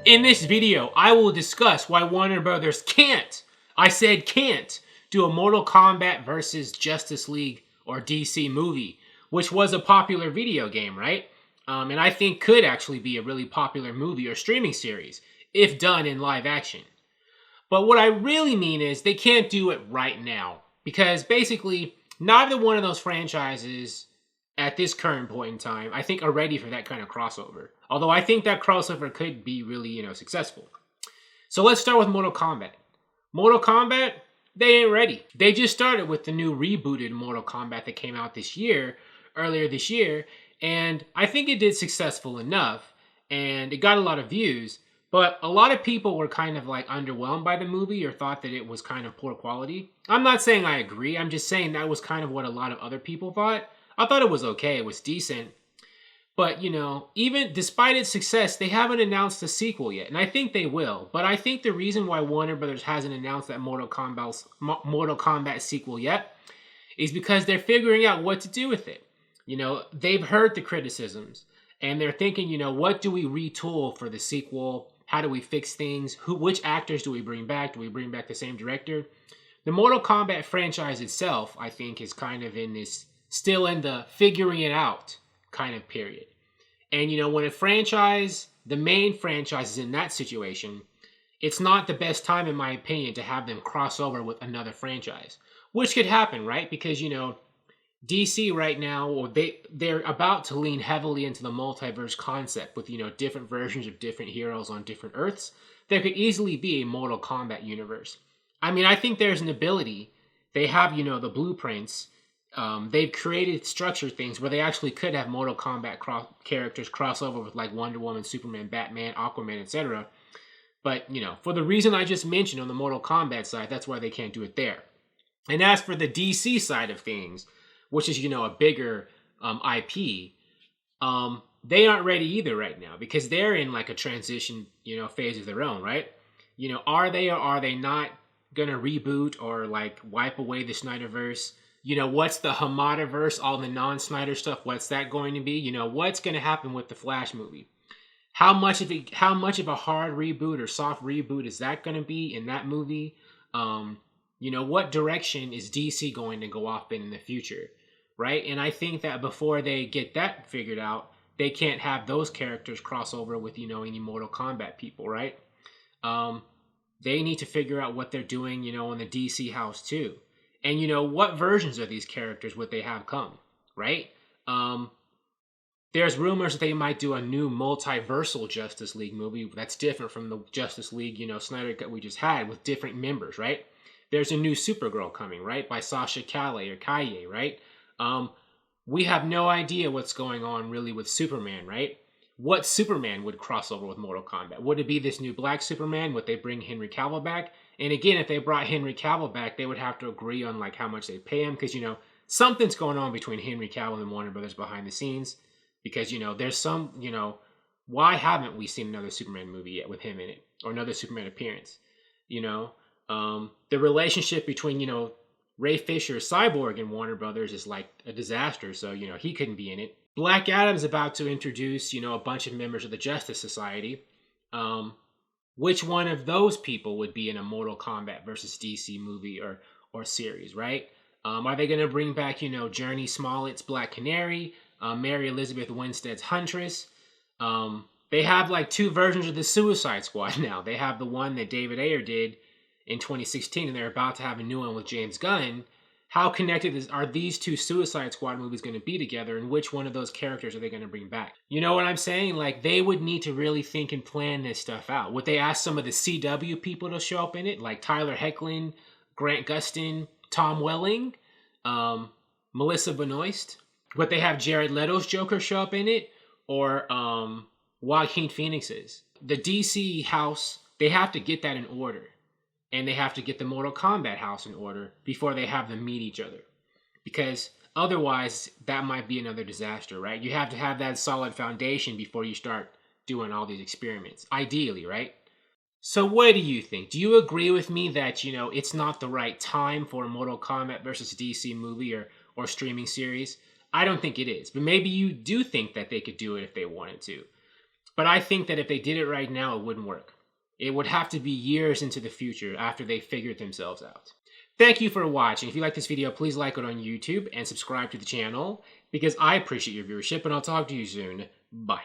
In this video, I will discuss why Warner Brothers can't, I said can't, do a Mortal Kombat versus Justice League or DC movie, which was a popular video game, right? And I think could actually be a really popular movie or streaming series, if done in live action. But what I really mean is they can't do it right now, because basically, neither one of those franchises at this current point in time, I think are ready for that kind of crossover. Although I think that crossover could be really, successful. So let's start with Mortal Kombat. Mortal Kombat, they ain't ready. They just started with the new rebooted Mortal Kombat that came out earlier this year, and I think it did successful enough, and it got a lot of views, but a lot of people were kind of like underwhelmed by the movie or thought that it was kind of poor quality. I'm not saying I agree, I'm just saying that was kind of what a lot of other people thought. I thought it was okay, it was decent. But, even despite its success, they haven't announced a sequel yet. And I think they will. But I think the reason why Warner Brothers hasn't announced that Mortal Kombat sequel yet is because they're figuring out what to do with it. They've heard the criticisms. And they're thinking, what do we retool for the sequel? How do we fix things? Which actors do we bring back? Do we bring back the same director? The Mortal Kombat franchise itself, I think, is kind of still in the figuring it out kind of period. And when the main franchise is in that situation, it's not the best time, in my opinion, to have them cross over with another franchise, which could happen, right? Because DC right now, or they're about to lean heavily into the multiverse concept with different versions of different heroes on different Earths. There could easily be a Mortal Kombat universe. I mean, I think there's an ability. They have the blueprints. They've created structured things where they actually could have Mortal Kombat characters cross over with like Wonder Woman, Superman, Batman, Aquaman, etc. But, for the reason I just mentioned on the Mortal Kombat side, that's why they can't do it there. And as for the DC side of things, which is, a bigger IP, they aren't ready either right now because they're in like a transition, phase of their own, right? Are they or are they not going to reboot or like wipe away the Snyderverse? What's the Hamadaverse, all the non-Snyder stuff? What's that going to be? What's going to happen with the Flash movie? How much of a hard reboot or soft reboot is that going to be in that movie? What direction is DC going to go off in the future, right? And I think that before they get that figured out, they can't have those characters cross over with, any Mortal Kombat people, right? They need to figure out what they're doing, in the DC house too. And what versions of these characters would they have come, right? There's rumors that they might do a new multiversal Justice League movie that's different from the Justice League, Snyder Cut we just had with different members, right? There's a new Supergirl coming, right? By Sasha Calle, right? We have no idea what's going on really with Superman, right? What Superman would cross over with Mortal Kombat? Would it be this new Black Superman? Would they bring Henry Cavill back? And again, if they brought Henry Cavill back, they would have to agree on like how much they pay him because, something's going on between Henry Cavill and Warner Brothers behind the scenes because, there's some, why haven't we seen another Superman movie yet with him in it or another Superman appearance? The relationship between, Ray Fisher, Cyborg, and Warner Brothers is like a disaster. So, he couldn't be in it. Black Adam's about to introduce, a bunch of members of the Justice Society. Which one of those people would be in a Mortal Kombat versus DC movie or series, right? Are they going to bring back, Journey Smollett's Black Canary, Mary Elizabeth Winstead's Huntress? They have like two versions of the Suicide Squad now. They have the one that David Ayer did in 2016, and they're about to have a new one with James Gunn. How connected are these two Suicide Squad movies going to be together, and which one of those characters are they going to bring back? You know what I'm saying? Like, they would need to really think and plan this stuff out. Would they ask some of the CW people to show up in it, like Tyler Hoechlin, Grant Gustin, Tom Welling, Melissa Benoist? Would they have Jared Leto's Joker show up in it, or Joaquin Phoenix's? The DC house, they have to get that in order. And they have to get the Mortal Kombat house in order before they have them meet each other. Because otherwise, that might be another disaster, right? You have to have that solid foundation before you start doing all these experiments. Ideally, right? So what do you think? Do you agree with me that, it's not the right time for a Mortal Kombat versus DC movie or streaming series? I don't think it is. But maybe you do think that they could do it if they wanted to. But I think that if they did it right now, it wouldn't work. It would have to be years into the future after they figured themselves out. Thank you for watching. If you like this video, please like it on YouTube and subscribe to the channel because I appreciate your viewership, and I'll talk to you soon. Bye.